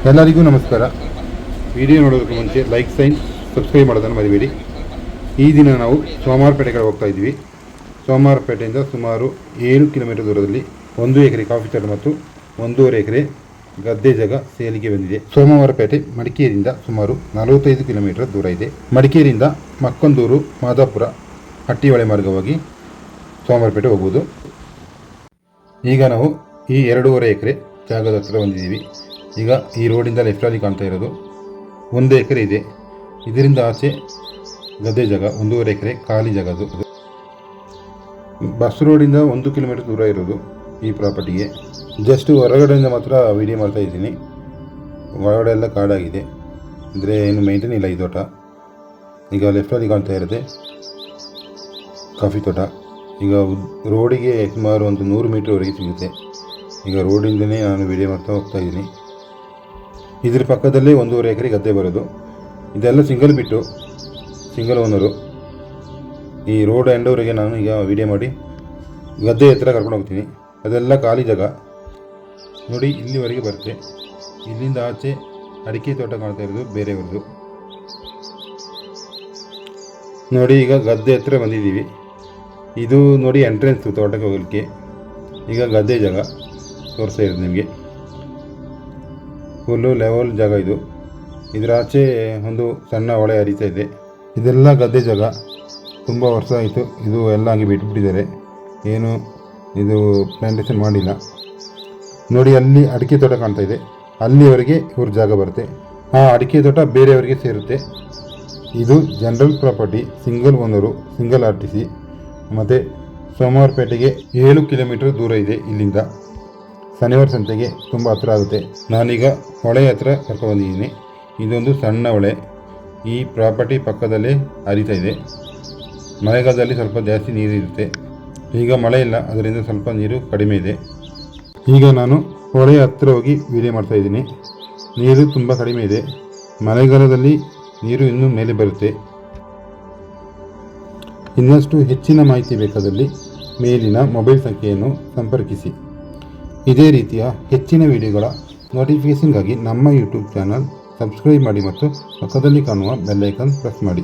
ಎಲ್ಲರಿಗೂ ನಮಸ್ಕಾರ. ವಿಡಿಯೋ ನೋಡೋದಕ್ಕೆ ಮುಂಚೆ ಲೈಕ್ ಸೈನ್ ಸಬ್ಸ್ಕ್ರೈಬ್ ಮಾಡೋದನ್ನು ಮರಿಬೇಡಿ. ಈ ದಿನ ನಾವು ಸೋಮವಾರಪೇಟೆ ಕಡೆ ಹೋಗ್ತಾ ಇದ್ವಿ. ಸೋಮವಾರಪೇಟೆಯಿಂದ ಸುಮಾರು 7 ಕಿಲೋಮೀಟರ್ ದೂರದಲ್ಲಿ 1 ಎಕರೆ ಕಾಫಿ ತೋಟ ಮತ್ತು 1.5 ಎಕರೆ ಗದ್ದೆ ಜಾಗ ಸೇಲಿಗೆ ಬಂದಿದೆ. ಸೋಮವಾರಪೇಟೆ ಮಡಿಕೇರಿಯಿಂದ ಸುಮಾರು 45 ಕಿಲೋಮೀಟರ್ ದೂರ ಇದೆ. ಮಡಿಕೇರಿಯಿಂದ ಮಕ್ಕಂದೂರು, ಮಾದಾಪುರ, ಹಟ್ಟಿಹೊಳೆ ಮಾರ್ಗವಾಗಿ ಸೋಮವಾರಪೇಟೆ ಹೋಗುವುದು. ಈಗ ನಾವು ಈ 2.5 ಎಕರೆ ಜಾಗದ ಹತ್ರ ಬಂದಿದ್ದೀವಿ. ಈಗ ಈ ರೋಡಿಂದ ಲೆಫ್ಟಲ್ಲಿ ಕಾಣ್ತಾ ಇರೋದು 1 ಎಕರೆ ಇದೆ. ಇದರಿಂದ ಆಚೆ ಗದ್ದೆ ಜಾಗ 1.5 ಎಕರೆ ಖಾಲಿ ಜಾಗ. ಅದು ಬಸ್ ರೋಡಿಂದ 1 ಕಿಲೋಮೀಟರ್ ದೂರ ಇರೋದು ಈ ಪ್ರಾಪರ್ಟಿಗೆ. ಜಸ್ಟ್ ಹೊರಗಡೆಯಿಂದ ಮಾತ್ರ ವಿಡಿಯೋ ಮಾಡ್ತಾ ಇದ್ದೀನಿ. ಒಳಗಡೆ ಎಲ್ಲ ಕಾಡಾಗಿದೆ, ಅಂದರೆ ಏನು ಮೇಂಟೈನ್ ಇಲ್ಲ ಈ ತೋಟ. ಈಗ ಲೆಫ್ಟಲ್ಲಿ ಕಾಣ್ತಾ ಇರುತ್ತೆ ಕಾಫಿ ತೋಟ. ಈಗ ರೋಡಿಗೆ ಸುಮಾರು ಒಂದು 100 ಮೀಟರ್ವರೆಗೆ ಸಿಗುತ್ತೆ. ಈಗ ರೋಡಿಂದನೇ ನಾನು ವಿಡಿಯೋ ಮಾಡ್ತಾ ಹೋಗ್ತಾ ಇದ್ದೀನಿ. ಇದ್ರ ಪಕ್ಕದಲ್ಲೇ 1.5 ಎಕರೆ ಗದ್ದೆ ಬರೋದು. ಇದೆಲ್ಲ ಸಿಂಗಲ್ ಓನರು. ಈ ರೋಡ್ ಎಂಡವರೆಗೆ ನಾನು ಈಗ ವಿಡಿಯೋ ಮಾಡಿ ಗದ್ದೆ ಹತ್ರ ಕರ್ಕೊಂಡು ಹೋಗ್ತೀನಿ. ಅದೆಲ್ಲ ಖಾಲಿ ಜಾಗ ನೋಡಿ, ಇಲ್ಲಿವರೆಗೆ ಬರುತ್ತೆ. ಇಲ್ಲಿಂದ ಆಚೆ ಅಡಿಕೆ ತೋಟ ಕಾಣ್ತಾ ಇರೋದು ಬೇರೆಯವ್ರದ್ದು. ನೋಡಿ, ಈಗ ಗದ್ದೆ ಹತ್ರ ಬಂದಿದ್ದೀವಿ. ಇದು ನೋಡಿ ಎಂಟ್ರೆನ್ಸ್ ತೋಟಕ್ಕೆ ಹೋಗಲಿಕ್ಕೆ. ಈಗ ಗದ್ದೆ ಜಾಗ ತೋರಿಸ್ತಾ ಇರೋದು ನಿಮಗೆ. ಫುಲ್ಲು ಲೆವೆಲ್ ಜಾಗ ಇದು. ಇದರ ಆಚೆ ಒಂದು ಸಣ್ಣ ಹೊಳೆ ಹರಿತಾ ಇದೆ. ಇದೆಲ್ಲ ಗದ್ದೆ ಜಾಗ. ತುಂಬ ವರ್ಷ ಆಯಿತು ಇದು ಎಲ್ಲ ಹಂಗೆ ಬಿಟ್ಬಿಟ್ಟಿದ್ದಾರೆ. ಏನು ಇದು ಪ್ಲಾಂಟೇಷನ್ ಮಾಡಿಲ್ಲ. ನೋಡಿ, ಅಲ್ಲಿ ಅಡಿಕೆ ತೋಟ ಕಾಣ್ತಾ ಇದೆ. ಅಲ್ಲಿವರೆಗೆ ಇವ್ರ ಜಾಗ ಬರುತ್ತೆ. ಆ ಅಡಿಕೆ ತೋಟ ಬೇರೆಯವರಿಗೆ ಸೇರುತ್ತೆ. ಇದು general property, single owner, single RTC. ಮತ್ತು ಸೋಮವಾರಪೇಟೆಗೆ 7 ಕಿಲೋಮೀಟರ್ ದೂರ ಇದೆ ಇಲ್ಲಿಂದ. ಶನಿವಾರ ಸಂತೆಗೆ ತುಂಬ ಹತ್ರ ಆಗುತ್ತೆ. ನಾನೀಗ ಹೊಳೆ ಹತ್ರ ಕರ್ಕೊಂಡ್ಬಂದಿದ್ದೀನಿ. ಇದೊಂದು ಸಣ್ಣ ಹೊಳೆ. ಈ ಪ್ರಾಪರ್ಟಿ ಪಕ್ಕದಲ್ಲೇ ಹರಿತಾ ಇದೆ. ಮಳೆಗಾಲದಲ್ಲಿ ಸ್ವಲ್ಪ ಜಾಸ್ತಿ ನೀರು ಇರುತ್ತೆ. ಈಗ ಮಳೆ ಇಲ್ಲ, ಅದರಿಂದ ಸ್ವಲ್ಪ ನೀರು ಕಡಿಮೆ ಇದೆ. ಈಗ ನಾನು ಹೊಳೆ ಹತ್ರ ಹೋಗಿ ವಿಡಿಯೋ ಮಾಡ್ತಾಯಿದ್ದೀನಿ. ನೀರು ತುಂಬ ಕಡಿಮೆ ಇದೆ. ಮಳೆಗಾಲದಲ್ಲಿ ನೀರು ಇನ್ನೂ ಮೇಲೆ ಬರುತ್ತೆ. ಇನ್ನಷ್ಟು ಹೆಚ್ಚಿನ ಮಾಹಿತಿ ಬೇಕಾದಲ್ಲಿ ಮೇಲಿನ ಮೊಬೈಲ್ ಸಂಖ್ಯೆಯನ್ನು ಸಂಪರ್ಕಿಸಿ. ಇದೇ ರೀತಿಯ ಹೆಚ್ಚಿನ ವಿಡಿಯೋಗಳ ನೋಟಿಫಿಕೇಷನ್ಗಾಗಿ ನಮ್ಮ ಯೂಟ್ಯೂಬ್ ಚಾನಲ್ ಸಬ್ಸ್ಕ್ರೈಬ್ ಮಾಡಿ ಮತ್ತು ಪಕ್ಕದಲ್ಲಿ ಕಾಣುವ ಬೆಲ್ ಐಕಾನ್ ಪ್ರೆಸ್ ಮಾಡಿ.